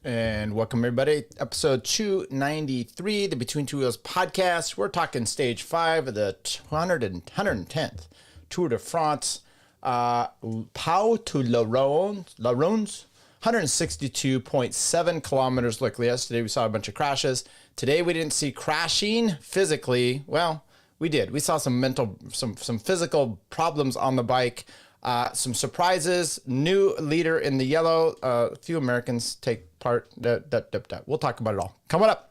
And welcome everybody, episode 293, the Between Two Wheels podcast. We're talking stage 5 of the 110th Tour de France. Pau to Laruns, 162.7 kilometers. Like yesterday, we saw a bunch of crashes. Today, we didn't see crashing physically. Well, we did. We saw some physical problems on the bike. Some surprises, new leader in the yellow, a few Americans take part. We'll talk about it all. Come on up.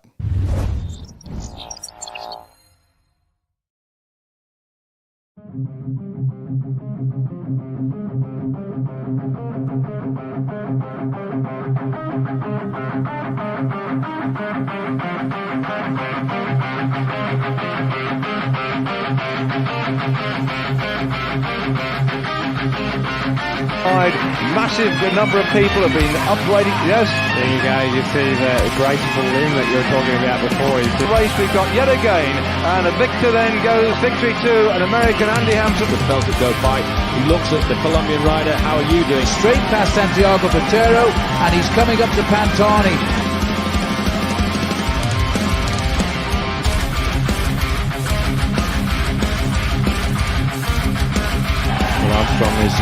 Massive number of people have been upgrading. Yes, there you go. You see the graceful limb that you were talking about before. The race we've got yet again, and a victor then goes victory to an American, Andy Hampton. The felt it go by. He looks at the Colombian rider. How are you doing? Straight past Santiago Botero, and he's coming up to Pantani. Armstrong is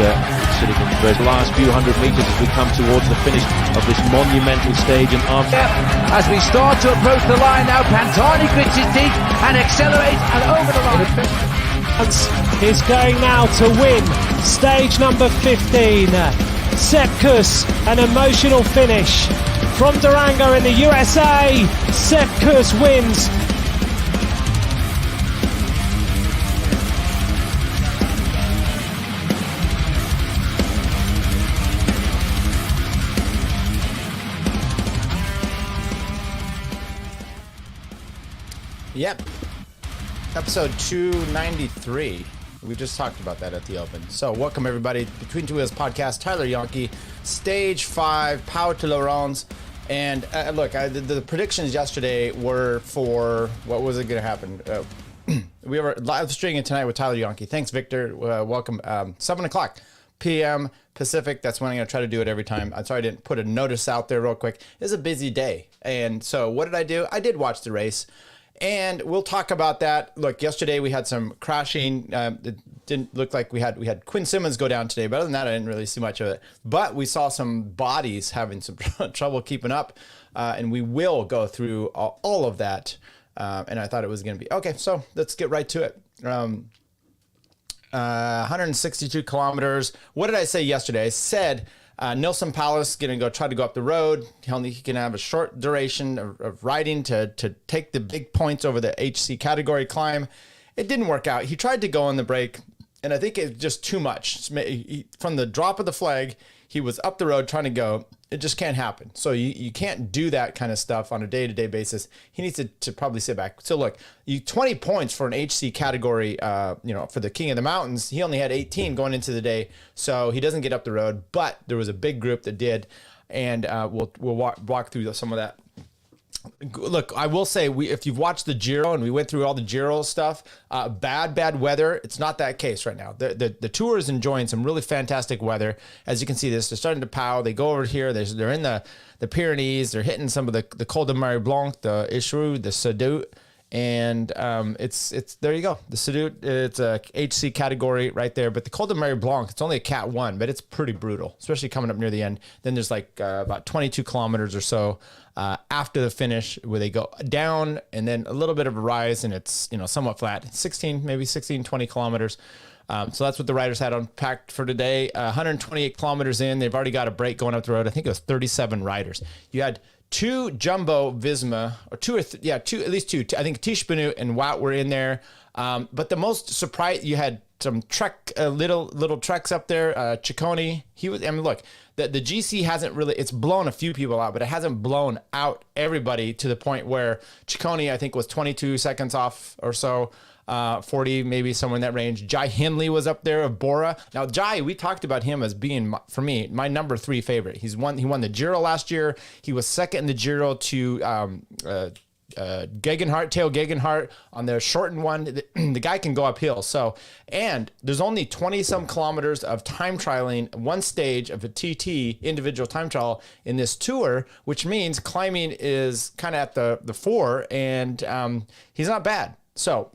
sitting in the last few hundred meters as we come towards the finish of this monumental stage. And as we start to approach the line now, Pantani grits his teeth and accelerates and over the line. Is going now to win stage number 15. Sepp Kuss, an emotional finish from Durango in the USA. Sepp Kuss wins. Yep. Episode 293. We just talked about that at the open. So welcome everybody. Between Two Wheels podcast, Tyler Yonke, stage 5, Pau to Laruns. And look, the predictions yesterday were for what was it going to happen? We were live streaming tonight with Tyler Yonke. Thanks, Victor. Welcome. 7 o'clock p.m. Pacific. That's when I'm going to try to do it every time. I'm sorry I didn't put a notice out there real quick. It's a busy day. And so what did I do? I did watch the race. And we'll talk about that. Look, yesterday we had some crashing. It didn't look like we had Quinn Simmons go down today, but other than that, I didn't really see much of it. But we saw some bodies having some trouble keeping up, and we will go through all of that. And I thought it was going to be okay. So let's get right to it. 162 kilometers. What did I say yesterday? I said Nilsson Palace going to try to go up the road. He can have a short duration of riding to take the big points over the HC category climb. It didn't work out. He tried to go on the break, and I think it's just too much. From the drop of the flag, he was up the road trying to go. It just can't happen. So you can't do that kind of stuff on a day-to-day basis. He needs to probably sit back. So look, 20 points for an HC category, for the King of the Mountains. He only had 18 going into the day, so he doesn't get up the road. But there was a big group that did, and we'll walk through some of that. Look, I will say, if you've watched the Giro, and we went through all the Giro stuff, bad weather, it's not that case right now. The tour is enjoying some really fantastic weather. As you can see, they're starting to pow. They go over here. They're in the Pyrenees. They're hitting some of the Col de Mare Blanc, the Échirou, the Sedut. And it's there you go. The Sedut, it's a HC category right there. But the Col de Mare Blanc, it's only a Cat 1, but it's pretty brutal, especially coming up near the end. Then there's about 22 kilometers or so after the finish where they go down and then a little bit of a rise, and it's somewhat flat. 20 kilometers. So that's what the riders had unpacked for today. 128 kilometers in. They've already got a break going up the road. I think it was 37 riders. You had two Jumbo Visma, or at least two. I think Tish Benoot and Wout were in there. But the most surprise, you had some trek, little treks up there. Ciccone, look, the GC hasn't really, it's blown a few people out, but it hasn't blown out everybody to the point where Ciccone, I think, was 22 seconds off or so. 40, maybe somewhere in that range. Jai Hindley was up there of Bora. Now, Jai, we talked about him as being, for me, my number 3 favorite. He won the Giro last year. He was second in the Giro to Teo Gegenhardt on the shortened one. The guy can go uphill. So, and there's only 20 some kilometers of time trialing, one stage of a TT individual time trial in this tour, which means climbing is kind of at the fore, and he's not bad. So,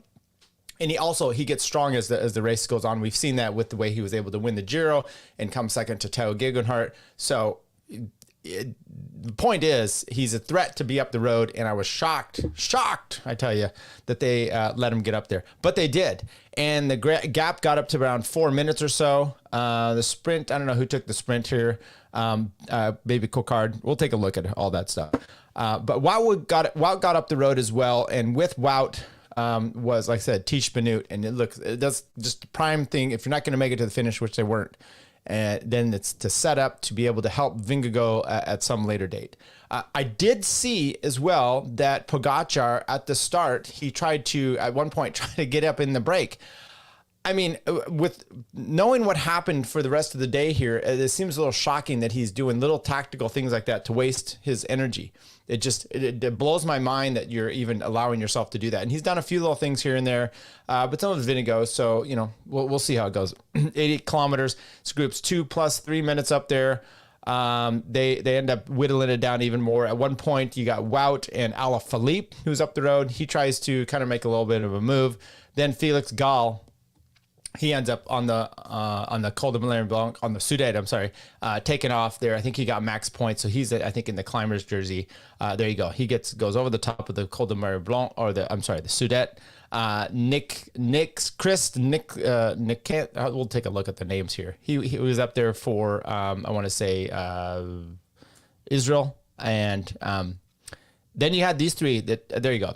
and he gets strong as the race goes on. We've seen that with the way he was able to win the Giro and come second to Teo Gegenhardt. So the point is, he's a threat to be up the road, and I was shocked, I tell you, that they let him get up there. But they did, and the gap got up to around 4 minutes or so. The sprint, I don't know who took the sprint here, maybe Cocard. We'll take a look at all that stuff. But Wout got up the road as well, and with Wout was, like I said, Tish Benoot, and that's just the prime thing. If you're not going to make it to the finish, which they weren't, and then it's to set up to be able to help Vingegaard at some later date. I did see as well that Pogacar at the start, he tried to, at one point, try to get up in the break. I mean, with knowing what happened for the rest of the day here, it seems a little shocking that he's doing little tactical things like that to waste his energy. It blows my mind that you're even allowing yourself to do that. And he's done a few little things here and there, but some of it's Vingegaard. So, we'll see how it goes. 80 kilometers. This group's 2 + 3 minutes up there. They end up whittling it down even more. At one point, you got Wout and Alaphilippe, who's up the road. He tries to kind of make a little bit of a move. Then Felix Gall, he ends up on the Col de Moulin Blanc, on the Sudette, taking off there. I think he got max points, so he's, I think, in the climber's jersey. There you go. He goes over the top of the Col de Moulin Blanc, or the Sudette. Nick, we'll take a look at the names here. He was up there for, I want to say, Israel. And then you had these three, there you go.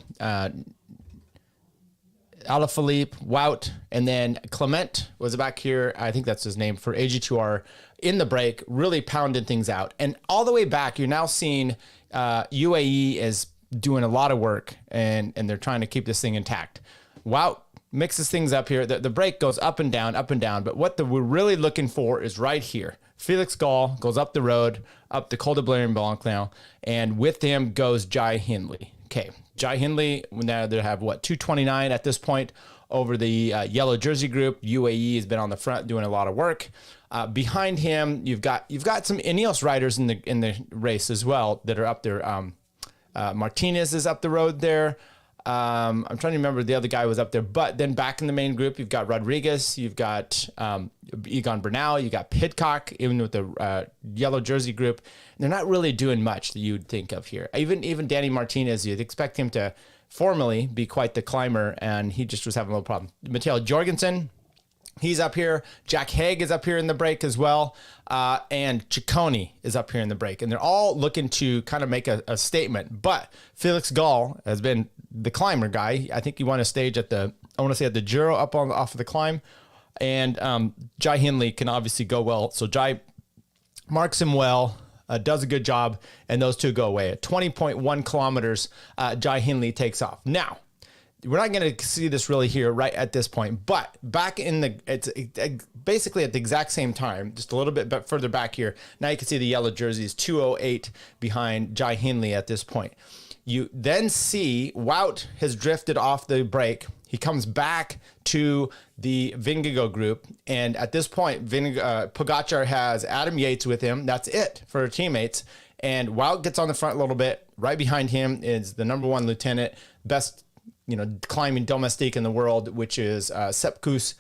Alaphilippe, Wout, and then Clement was back here. I think that's his name, for AG2R in the break, really pounding things out. And all the way back, you're now seeing UAE is doing a lot of work, and they're trying to keep this thing intact. Wout mixes things up here. The break goes up and down, but what we're really looking for is right here. Felix Gall goes up the road, up the Col de Blanc now, and with him goes Jai Hindley. Okay, Jai Hindley, now they have, 2:29 at this point over the yellow jersey group. UAE has been on the front doing a lot of work. Behind him, you've got some Ineos riders in the race as well that are up there. Martinez is up the road there. I'm trying to remember the other guy was up there, but then back in the main group, you've got Rodriguez, you've got Egan Bernal, you got Pidcock, even with the yellow jersey group. They're not really doing much that you'd think of here. Even Danny Martinez, you'd expect him to formally be quite the climber, and he just was having a little problem. Matteo Jorgensen, he's up here. Jack Haig is up here in the break as well. And Ciccone is up here in the break. And they're all looking to kind of make a statement. But Felix Gall has been the climber guy. I think he won a stage at the Giro off of the climb. And Jai Hindley can obviously go well. So Jai marks him well, does a good job, and those two go away. At 20.1 kilometers, Jai Hindley takes off. Now, we're not going to see this really here right at this point, but back in it's basically at the exact same time, just a little bit further back here. Now you can see the yellow jerseys, 2:08 behind Jai Hindley at this point. You then see Wout has drifted off the break. He comes back to the Vingegaard group, and at this point, Pogacar has Adam Yates with him. That's it for teammates. And Wout gets on the front a little bit. Right behind him is the #1 lieutenant, best climbing domestique in the world, which is Sepp Kuss.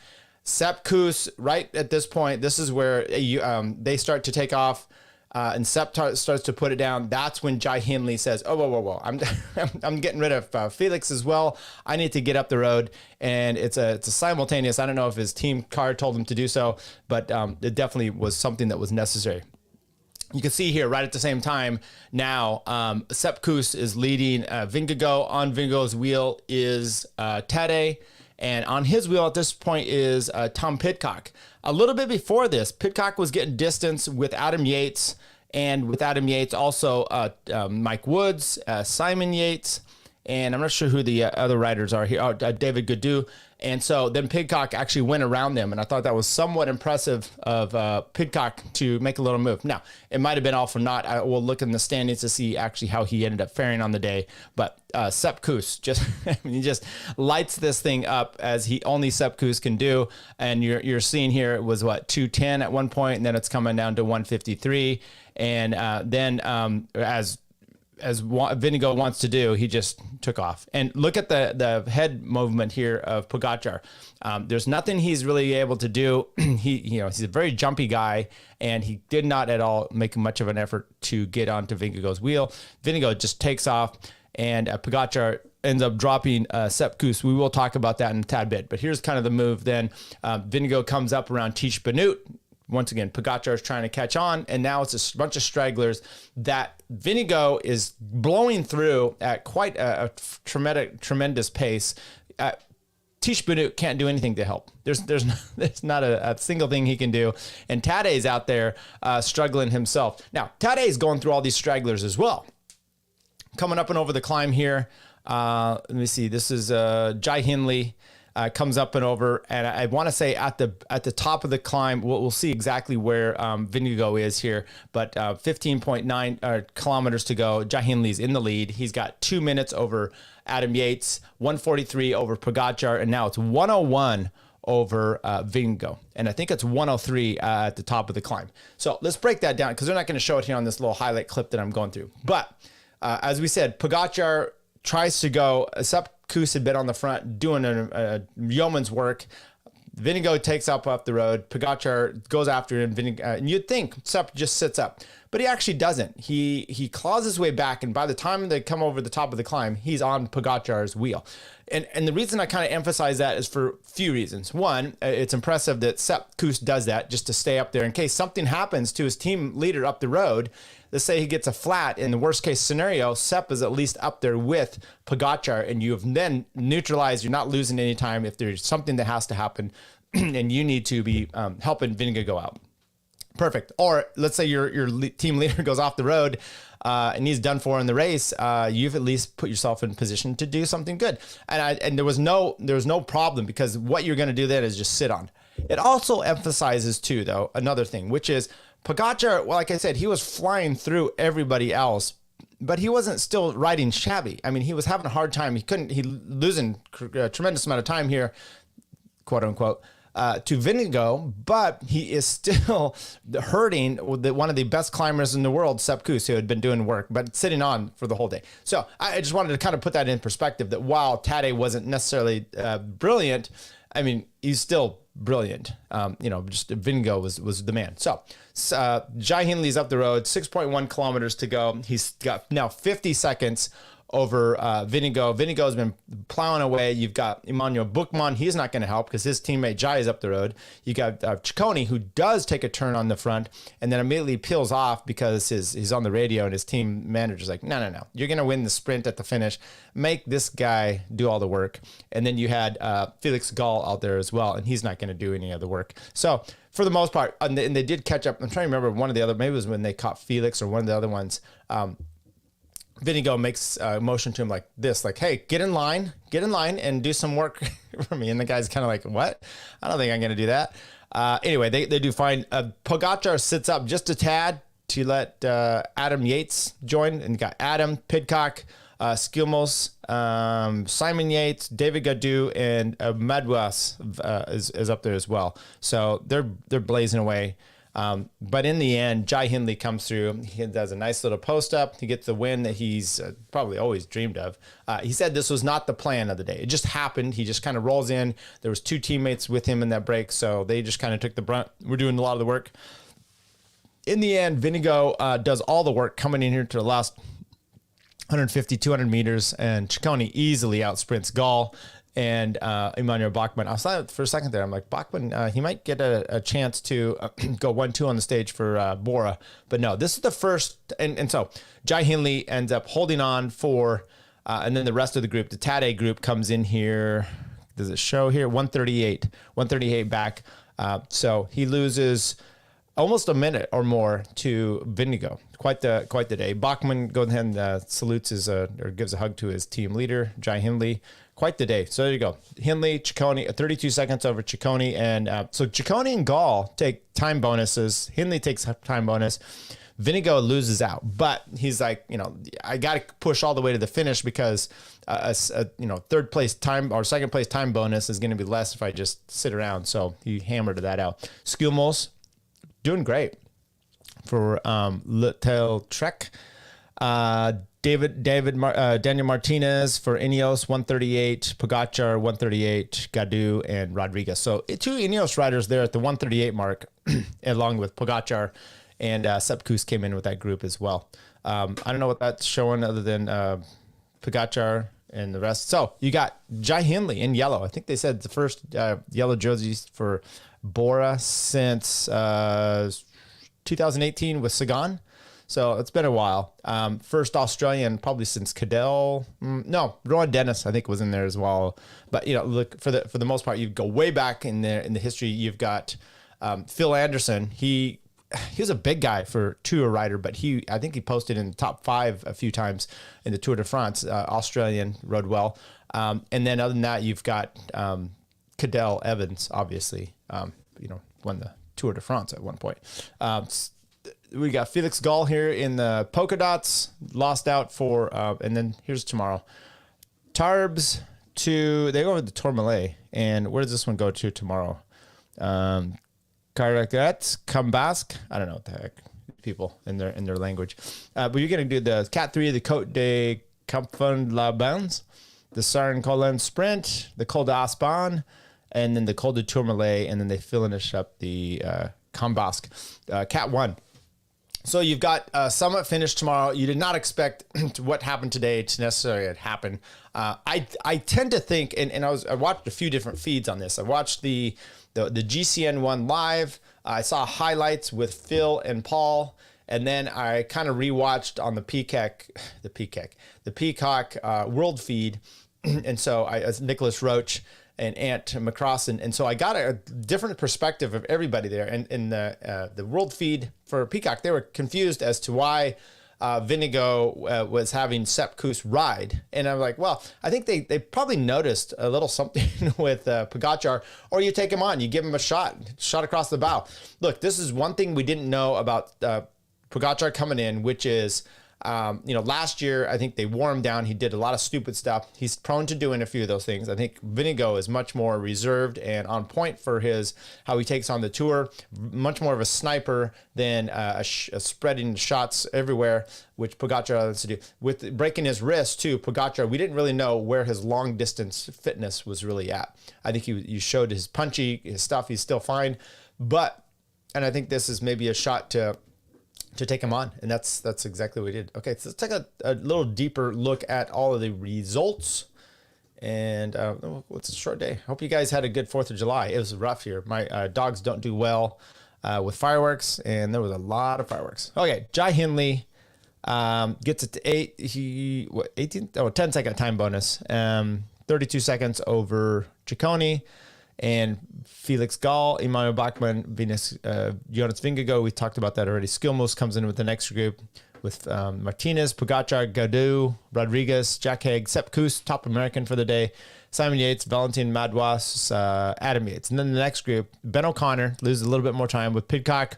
Sepp Kuss, right at this point, this is where they start to take off, and Sepp starts to put it down. That's when Jai Hindley says, "Oh, whoa! I'm getting rid of Felix as well. I need to get up the road." And it's a simultaneous. I don't know if his team car told him to do so, but it definitely was something that was necessary. You can see here right at the same time now, Sepp Kuss is leading Vingegaard. On Vingegaard's wheel is Tadej, and on his wheel at this point is Tom Pidcock. A little bit before this, Pidcock was getting distance with Adam Yates, and with Adam Yates also Mike Woods, Simon Yates, and I'm not sure who the other riders are here. David Gaudu. And so then Pidcock actually went around them, and I thought that was somewhat impressive of Pidcock to make a little move. Now, it might have been all for naught. I will look in the standings to see actually how he ended up faring on the day. But Sepp Kuss just he just lights this thing up as he only Sepp Kuss can do. And you're seeing here it was what 210 at one point, and then it's coming down to 153, and then as Vinigo wants to do, he just took off. And look at the head movement here of Pogačar. There's nothing he's really able to do. He's a very jumpy guy, and he did not at all make much of an effort to get onto Vingegaard's wheel. Vingegaard just takes off, and Pogačar ends up dropping Sepp Kuss. We will talk about that in a tad bit. But here's kind of the move then. Vingegaard comes up around Tiesj Benoot. Once again, Pogačar is trying to catch on, and now it's a bunch of stragglers that Vingegaard is blowing through at quite a tremendous pace. Tiesj Benoot can't do anything to help. There's not a single thing he can do, and Tadej's out there struggling himself. Now, Tadej's going through all these stragglers as well. Coming up and over the climb here, let me see. This is Jai Hindley. Comes up and over, and I want to say at the top of the climb, we'll see exactly where Vingegaard is here, but 15.9 kilometers to go. Jai Hindley's in the lead. He's got 2 minutes over Adam Yates, 1:43 over Pogačar, and now it's 1:01 over Vingegaard, and I think it's 1:03 at the top of the climb. So let's break that down because they're not going to show it here on this little highlight clip that I'm going through. But as we said, Pogačar tries to go. Sepp Kuss had been on the front doing a yeoman's work. Vingegaard takes up the road. Pogačar goes after him. And you'd think Sepp just sits up, but he actually doesn't. He claws his way back, and by the time they come over the top of the climb, he's on Pogačar's wheel. And the reason I kind of emphasize that is for a few reasons. One, it's impressive that Sepp Kuss does that just to stay up there in case something happens to his team leader up the road. Let's say he gets a flat. In the worst case scenario, Sepp is at least up there with Pogačar, and you have then neutralized. You're not losing any time if there's something that has to happen, and you need to be helping Vingegaard go out. Perfect. Or let's say your team leader goes off the road and he's done for in the race. You've at least put yourself in position to do something good. And there was no problem because what you're going to do then is just sit on. It also emphasizes too, though, another thing, which is Pogačar. Well, like I said, he was flying through everybody else, but he wasn't still riding shabby. I mean, he was having a hard time. He losing a tremendous amount of time here, quote unquote. To Vingegaard, but he is still hurting one of the best climbers in the world, Sepp Kuss, who had been doing work, but sitting on for the whole day. So I just wanted to kind of put that in perspective that while Tadej wasn't necessarily brilliant, I mean, he's still brilliant. Just Vingegaard was the man. So Jai Hindley's up the road, 6.1 kilometers to go. He's got now 50 seconds over Vingegaard. Vingegaard's been plowing away. You've got Emmanuel Buchmann. He's not going to help because his teammate Jai is up the road. You got Ciccone, who does take a turn on the front and then immediately peels off because he's on the radio and his team manager's like, no. You're going to win the sprint at the finish. Make this guy do all the work. And then you had Felix Gall out there as well, and he's not going to do any of the work. So for the most part, and they did catch up. I'm trying to remember one of the other, maybe it was when they caught Felix or one of the other ones. Vingegaard makes a motion to him like this, like, hey, get in line and do some work for me. And the guy's kind of like, what? I don't think I'm going to do that. Anyway, they do fine. Pogačar sits up just a tad to let Adam Yates join. And you got Adam, Pidcock, Skilmos, Simon Yates, David Gaudu, and Madouas is up there as well. So they're blazing away. But in the end, Jai Hindley comes through. He does a nice little post up. He gets the win that he's probably always dreamed of. He said this was not the plan of the day. It just happened. He just kind of rolls in. There was two teammates with him in that break, so they just kind of took the brunt. We're doing a lot of the work. In the end, Vingegaard does all the work coming in here to the last 150, 200 meters, and Ciccone easily outsprints Gall and Emmanuel Bachmann. I saw it for a second there. I'm like, Bachmann, he might get a chance to go 1-2 on the stage for Bora. But no, this is the first. And so Jai Hindley ends up holding on for, and then the rest of the group, the Tadej group comes in here. Does it show here? 138 back. So he loses almost a minute or more to Vindigo. Quite the day. Bachmann goes ahead and salutes or gives a hug to his team leader, Jai Hindley. Quite the day. So there you go. Hindley, Ciccone, 32 seconds over Ciccone. And so Ciccone and Gall take time bonuses. Hindley takes time bonus. Vindigo loses out. But he's like, I got to push all the way to the finish because third place time or second place time bonus is going to be less if I just sit around. So he hammered that out. Skilmos doing great for Little Trek. Daniel Martinez for Ineos 138, Pogacar 138, Gadu and Rodriguez. So 2 Ineos riders there at the 138 mark, along with Pogacar, and Sepp Kuss came in with that group as well. I don't know what that's showing other than Pogacar and the rest. So you got Jai Hindley in yellow. I think they said the first yellow jerseys for Bora since 2018 with Sagan. So it's been a while. First Australian probably since Cadell. Rowan Dennis I think was in there as well. But look, for the most part, you go way back in the history. You've got Phil Anderson. He was a big guy for Tour rider, but I think he posted in the top 5 a few times in the Tour de France. Australian, rode well. And then other than that, you've got Cadell Evans, obviously. Won the Tour de France at one point. We got Felix Gall here in the polka dots, lost out for, and then here's tomorrow. Tarbes they go over the Tourmalet, and where does this one go to tomorrow? Caracat, Cambasque, I don't know what the heck, people in their language. But you're going to do the Cat 3, the Côte de Campfund La Bans, the Sarin Colin Sprint, the Col d'Aspin, and then the Col de Tourmalet, and then they finish up the Cambasque, Cat 1. So you've got Summit finish tomorrow. You did not expect what happened today to necessarily happen. I tend to think, and I watched a few different feeds on this. I watched the GCN one live. I saw highlights with Phil and Paul, and then I kind of rewatched on the Peacock World feed, and so as Nicholas Roach and Ant McCrossan. And so I got a different perspective of everybody there. And in the world feed for Peacock, they were confused as to why Vindigo was having Sepp Kuss ride. And I'm like, well, I think they probably noticed a little something with Pogacar, or you take him on, you give him a shot across the bow. Look, this is one thing we didn't know about Pogacar coming in, which is, last year, I think they wore him down. He did a lot of stupid stuff. He's prone to doing a few of those things. I think Vindigo is much more reserved and on point for how he takes on the tour. Much more of a sniper than a spreading shots everywhere, which Pogacar likes to do. With breaking his wrist too, Pogacar, we didn't really know where his long distance fitness was really at. I think you showed his punchy, his stuff. He's still fine, and I think this is maybe a shot to take him on, and that's exactly what we did. Okay, so let's take a little deeper look at all of the results. And it's a short day. Hope you guys had a good 4th of July. It was rough here. My dogs don't do well with fireworks, and there was a lot of fireworks. Okay, Jai Hindley gets it to 10 second time bonus. 32 seconds over Ciccone. And Felix Gall, Emmanuel Bachmann, Jonas Vingegaard, we talked about that already. Skilmos comes in with the next group with Martinez, Pogacar, Gadu, Rodriguez, Jack Haig, Sepp Kuss, top American for the day, Simon Yates, Valentin Madouas, Adam Yates. And then the next group, Ben O'Connor, loses a little bit more time with Pidcock,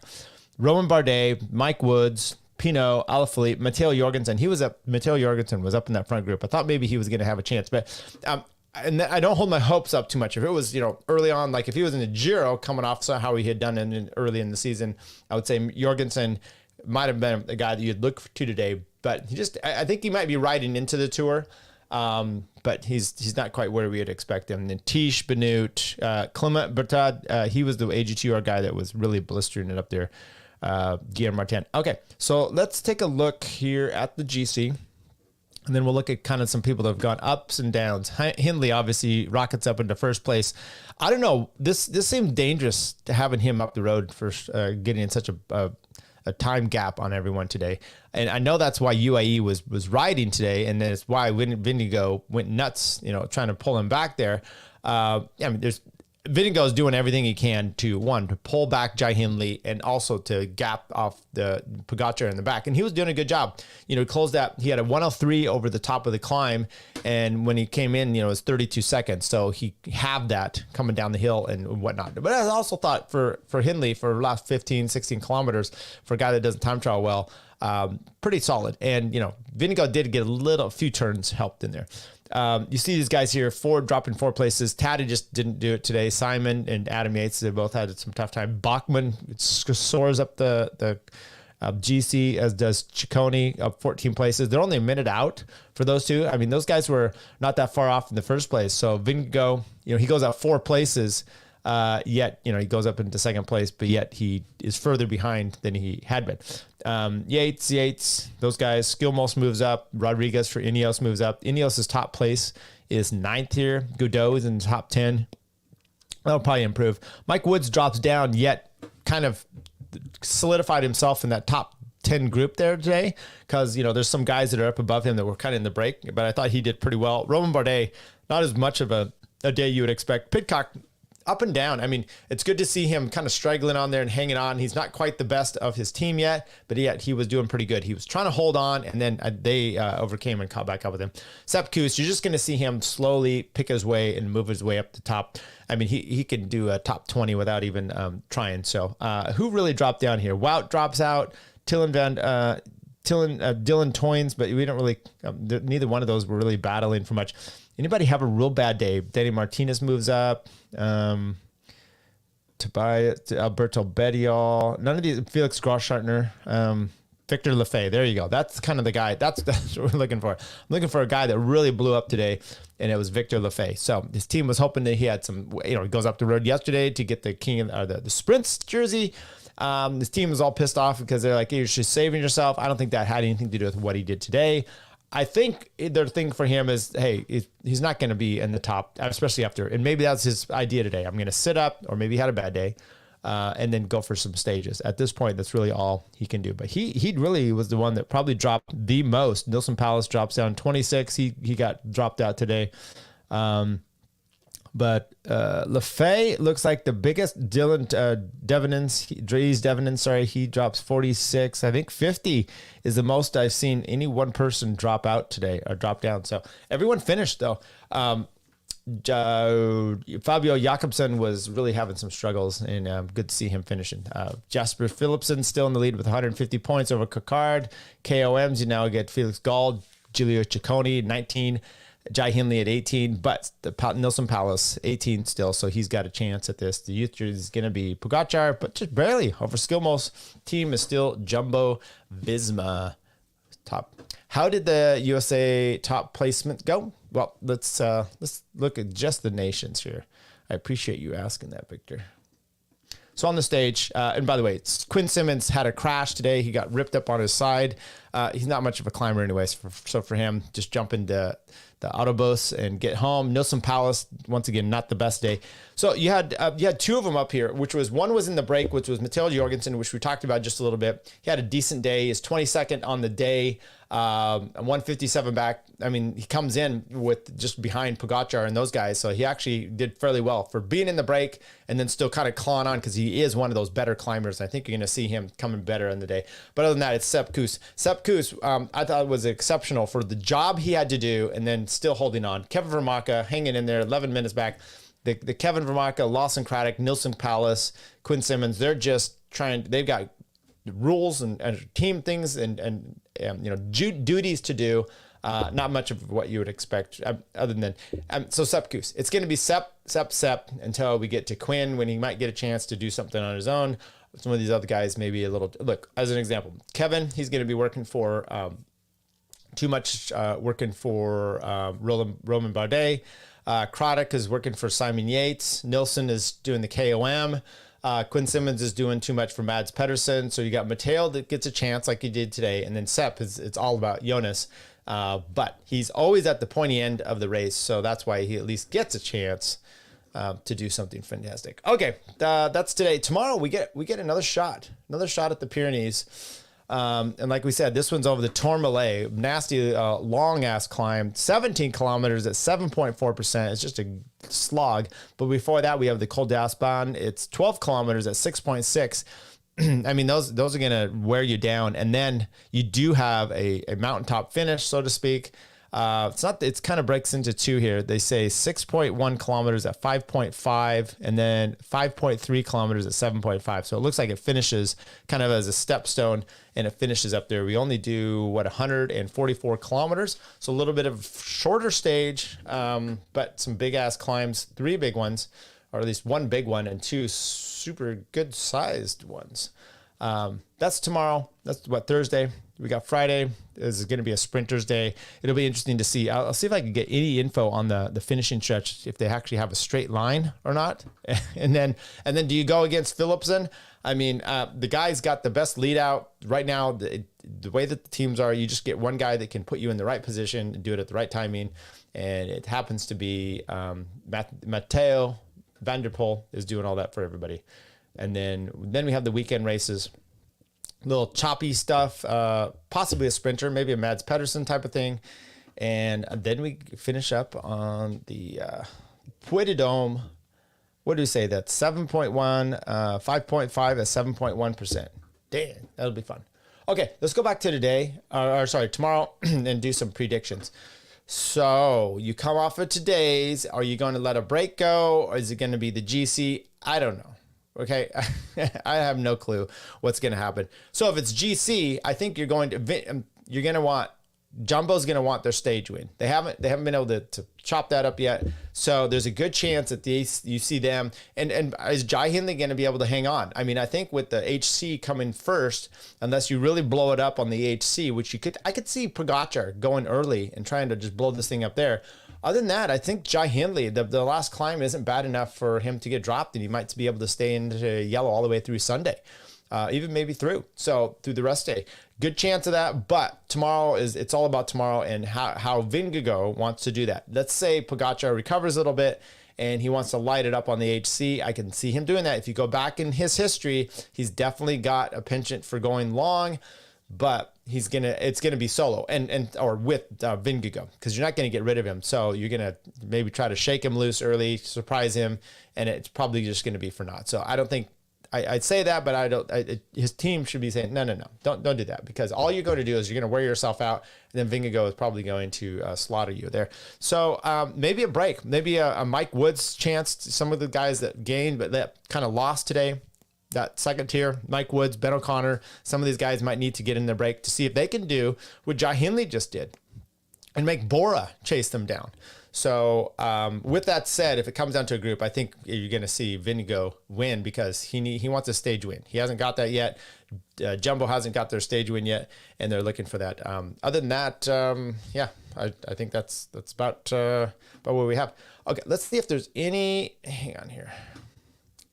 Roman Bardet, Mike Woods, Pinot, Alaphilippe, Matteo Jorgensen. Matteo Jorgensen was up in that front group. I thought maybe he was going to have a chance, but and I don't hold my hopes up too much. If it was, early on, like if he was in the Giro coming off how he had done early in the season, I would say Jorgensen might have been a guy that you'd look to today. But I think he might be riding into the Tour, but he's not quite where we would expect him. And then Tish, Benoot, Clement Bertad, he was the AG2R guy that was really blistering it up there. Guillaume Martin. Okay, so let's take a look here at the GC. And then we'll look at kind of some people that have gone ups and downs. Hindley obviously rockets up into first place. I don't know. This seemed dangerous to having him up the road for getting in such a time gap on everyone today. And I know that's why UAE was riding today, and that's why Vindigo went nuts, trying to pull him back there. There's Vingegaard is doing everything he can to pull back Jai Hindley and also to gap off the Pogacar in the back. And he was doing a good job. He closed that. He had a 103 over the top of the climb. And when he came in, it was 32 seconds. So he halved that coming down the hill and whatnot. But I also thought for Hindley, for the last 15, 16 kilometers, for a guy that doesn't time trial well, pretty solid. And, Vingegaard did get a few turns helped in there. You see these guys here, dropping 4 places. Taddy just didn't do it today. Simon and Adam Yates, they both had some tough time. Bachmann soars up the GC, as does Ciccone, up 14 places. They're only a minute out for those two. I mean, those guys were not that far off in the first place. So Vingegaard, he goes out 4 places. Yet, he goes up into second place, but yet he is further behind than he had been. Yates, those guys. Skilmos moves up. Rodriguez for Ineos moves up. Ineos' top place is 9th here. Godot is in the top 10. That'll probably improve. Mike Woods drops down, yet kind of solidified himself in that top 10 group there today, because there's some guys that are up above him that were kind of in the break, but I thought he did pretty well. Romain Bardet, not as much of a day you would expect. Pidcock, up and down. I mean, it's good to see him kind of struggling on there and hanging on. He's not quite the best of his team yet, but yet he was doing pretty good. He was trying to hold on, and then they overcame and caught back up with him. Sepp Kuss, you're just going to see him slowly pick his way and move his way up the top. I mean, he can do a top 20 without even trying. So who really dropped down here? Wout drops out. Dylan Toynes, but we don't really, neither one of those were really battling for much. Anybody have a real bad day? Danny Martinez moves up. Tobias, Alberto Bettiol. None of these. Felix Grossschartner. Victor Lefebvre. There you go. That's kind of the guy. That's what we're looking for. I'm looking for a guy that really blew up today, and it was Victor Lefebvre. So his team was hoping that he had some. He goes up the road yesterday to get the king or the sprints jersey. This team was all pissed off because they're like, hey, you're just saving yourself. I don't think that had anything to do with what he did today. I think their thing for him is, hey, he's not going to be in the top, especially after, and maybe that's his idea today. I'm going to sit up, or maybe he had a bad day, and then go for some stages. At this point, that's really all he can do. But he really was the one that probably dropped the most. Nilson Powless drops down 26. He got dropped out today. But Lefebvre looks like the biggest. Dries Devenins, he drops 46. I think 50 is the most I've seen any one person drop out today or drop down. So everyone finished though. Fabio Jakobsen was really having some struggles, and good to see him finishing. Jasper Philipsen still in the lead with 150 points over Coquard. KOMs, you now get Felix Gall, Giulio Ciccone, 19. Jai Hindley at 18, but Nilson Powless 18 still, so he's got a chance at this. The youth jersey is going to be Pogacar, but just barely over Skilmos. Team is still Jumbo Visma top. How did the USA top placement go? Well, let's look at just the nations here. I appreciate you asking that, Victor. So on the stage, and by the way, Quinn Simmons had a crash today. He got ripped up on his side. He's not much of a climber anyways, so for him, just jump into the autobus and get home. Nilson Powless, once again, not the best day. So you had 2 of them up here, which was, one was in the break, which was Matteo Jorgensen, which we talked about just a little bit. He had a decent day. He's 22nd on the day, 157 back. I mean, he comes in with just behind Pogacar and those guys, so he actually did fairly well for being in the break and then still kind of clawing on, because he is one of those better climbers. I think you're going to see him coming better in the day. But other than that, it's Sepp Kuss. Sepp Kuss, I thought was exceptional for the job he had to do and then still holding on. Kevin Vermaeke hanging in there, 11 minutes back. The Kevin Vermaeke, Lawson Craddock, Nilson Powless, Quinn Simmons, they're just trying. They've got rules and team things and duties to do. Not much of what you would expect, other than so Sepp Kuss. It's going to be Sepp until we get to Quinn, when he might get a chance to do something on his own. Some of these other guys maybe a little. Look, as an example, Kevin, he's going to be working for Romain Bardet. Craddock is working for Simon Yates. Nilsson is doing the KOM. Quinn Simmons is doing too much for Mads Pedersen. So you got Matteo that gets a chance like he did today. And then Sepp, it's all about Jonas. But he's always at the pointy end of the race. So that's why he at least gets a chance to do something fantastic. Okay, that's today. Tomorrow we get another shot at the Pyrenees. And like we said, this one's over the Tourmalet, nasty, long ass climb, 17 kilometers at 7.4%. It's just a slog. But before that, we have the Col d'Aspin. It's 12 kilometers at 6.6. I mean, those are going to wear you down. And then you do have a mountaintop finish, so to speak. It's kind of breaks into two here. They say 6.1 kilometers at 5.5 and then 5.3 kilometers at 7.5. So it looks like it finishes kind of as a stepstone and it finishes up there. We only do 144 kilometers. So a little bit of shorter stage, but some big ass climbs, 3 big ones, or at least 1 big one and 2 super good sized ones. That's tomorrow. That's Thursday. We got Friday. This is going to be a sprinter's day. It'll be interesting to see. I'll see if I can get any info on the finishing stretch, if they actually have a straight line or not. And then do you go against Philipsen? I mean, the guy's got the best lead out right now. The way that the teams are, you just get one guy that can put you in the right position and do it at the right timing. And it happens to be Matteo Van der Poel is doing all that for everybody. And then we have the weekend races. Little choppy stuff, possibly a sprinter, maybe a Mads Pedersen type of thing. And then we finish up on the Puy de Dôme. What do we say? That's 7.1, 5.5 at 7.1%. Damn, that'll be fun. Okay, let's go back to today, tomorrow, and do some predictions. So you come off of today's. Are you going to let a break go, or is it going to be the GC? I don't know. Okay, I have no clue what's going to happen. So if it's GC, I think you're going to want Jumbo's going to want their stage win. They haven't been able to chop that up yet. So there's a good chance that you see them. And is Jai Hindley going to be able to hang on? I mean, I think with the HC coming first, unless you really blow it up on the HC, which I could see Pogacar going early and trying to just blow this thing up there. Other than that, I think Jai Hindley, the last climb isn't bad enough for him to get dropped, and he might be able to stay into yellow all the way through Sunday, even maybe through the rest day. Good chance of that, but tomorrow it's all about tomorrow and how Vingegaard wants to do that. Let's say Pogacar recovers a little bit and he wants to light it up on the HC. I can see him doing that. If you go back in his history, he's definitely got a penchant for going long, but it's gonna be solo or with Vingegaard, because you're not gonna get rid of him. So you're gonna maybe try to shake him loose early, surprise him, and it's probably just gonna be for naught. So I don't think I'd say that, but his team should be saying no, don't do that, because all you're going to do is you're going to wear yourself out, and then Vingegaard is probably going to slaughter you there. So maybe a break, maybe a Mike Woods chance. Some of the guys that gained but that kind of lost today. That second tier, Mike Woods, Ben O'Connor, some of these guys might need to get in their break to see if they can do what Jai Hindley just did and make Bora chase them down. So with that said, if it comes down to a group, I think you're going to see Vingegaard win, because he wants a stage win. He hasn't got that yet. Jumbo hasn't got their stage win yet, and they're looking for that. Other than that, I think that's about what we have. Okay, let's see if there's any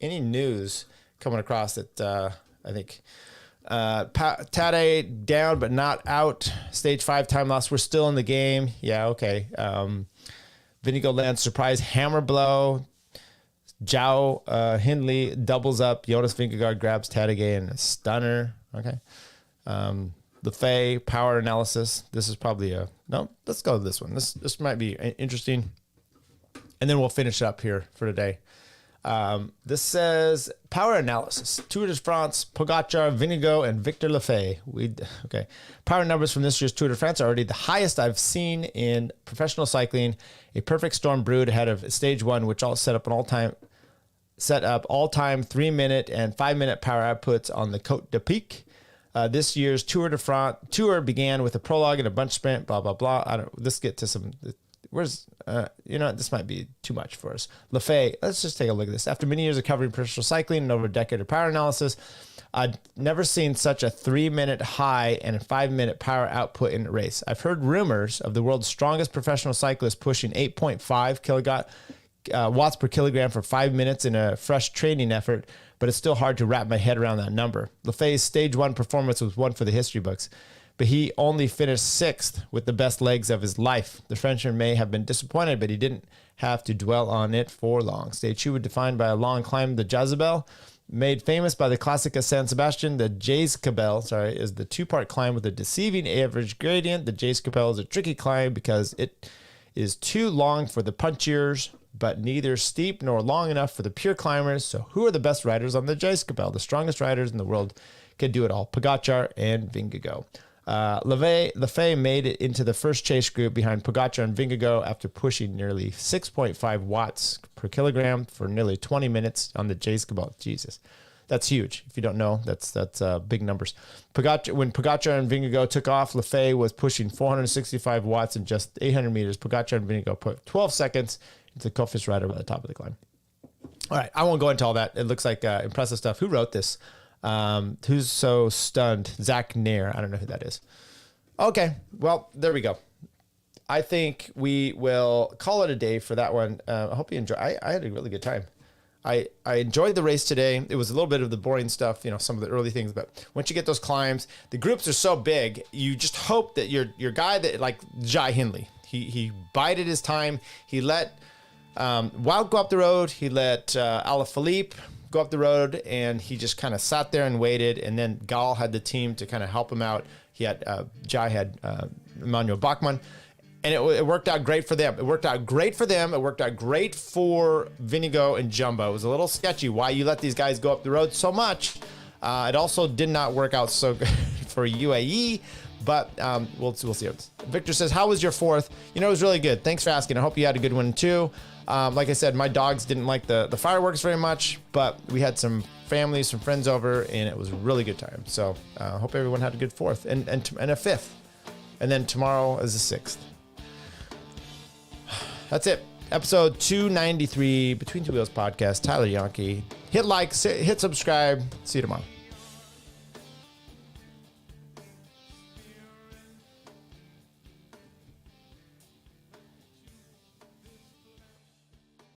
news coming across that I think Tade down but not out. Stage 5 time loss. We're still in the game. Yeah, okay. Vingegaard lands surprise hammer blow. Hindley doubles up. Jonas Vingegaard grabs Tade in a stunner. Okay. Lefay power analysis. This is probably let's go with this one. This might be interesting. And then we'll finish up here for today. This says power analysis. Tour de France, Pogacar, Vingegaard, and Victor Lefay. Okay. Power numbers from this year's Tour de France are already the highest I've seen in professional cycling. A perfect storm brewed ahead of stage 1, which all set up all-time 3-minute and 5-minute power outputs on the Côte de Pique. This year's Tour de France tour began with a prologue and a bunch sprint. Blah blah blah. Let's get to some. This might be too much for us. Lefay, let's just take a look at this. After many years of covering professional cycling and over a decade of power analysis, I'd never seen such a 3-minute high and a 5-minute power output in a race. I've heard rumors of the world's strongest professional cyclist pushing 8.5 watts per kilogram for 5 minutes in a fresh training effort, but it's still hard to wrap my head around that number. Lefay's stage 1 performance was one for the history books, but he only finished 6th with the best legs of his life. The Frenchman may have been disappointed, but he didn't have to dwell on it for long. Stage 2 was defined by a long climb to Jezebel, Made famous by the Classica San Sebastian, the Jayskapell, is the 2-part climb with a deceiving average gradient. The Jayskapell is a tricky climb because it is too long for the punchiers, but neither steep nor long enough for the pure climbers. So who are the best riders on the Jayskapell? The strongest riders in the world can do it all. Pogačar and Vingegaard. Lefay made it into the first chase group behind Pogačar and Vingegaard after pushing nearly 6.5 watts per kilogram for nearly 20 minutes on the Jayskapell. Jesus, that's huge. If you don't know, that's big numbers. When Pogačar and Vingegaard took off, Lefay was pushing 465 watts in just 800 meters. Pogačar and Vingegaard put 12 seconds into the toughest rider by the top of the climb. All right, I won't go into all that. It looks like impressive stuff. Who wrote this? Who's so stunned? Zach Nair. I don't know who that is. Okay, well, there we go. I think we will call it a day for that one. I hope you enjoy. I had a really good time. I enjoyed the race today. It was a little bit of the boring stuff, some of the early things, but once you get those climbs, the groups are so big, you just hope that your guy that like Jai Hindley, he bided his time. He let Wout go up the road. He let Alaphilippe go up the road, and he just kind of sat there and waited. And then Gal had the team to kind of help him out. He had Jai had Emmanuel Bachmann, and it worked out great for them. It worked out great for them. It worked out great for Vingegaard and Jumbo. It was a little sketchy why you let these guys go up the road so much. It also did not work out so good for UAE, but we'll see. Victor says, "How was your 4th?" It was really good. Thanks for asking. I hope you had a good one too. Like I said, my dogs didn't like the fireworks very much, but we had some family, some friends over, and it was a really good time. So I hope everyone had a good 4th and a 5th. And then tomorrow is the 6th. That's it. Episode 293, Between Two Wheels podcast. Tyler Yonke. Hit like, hit subscribe. See you tomorrow.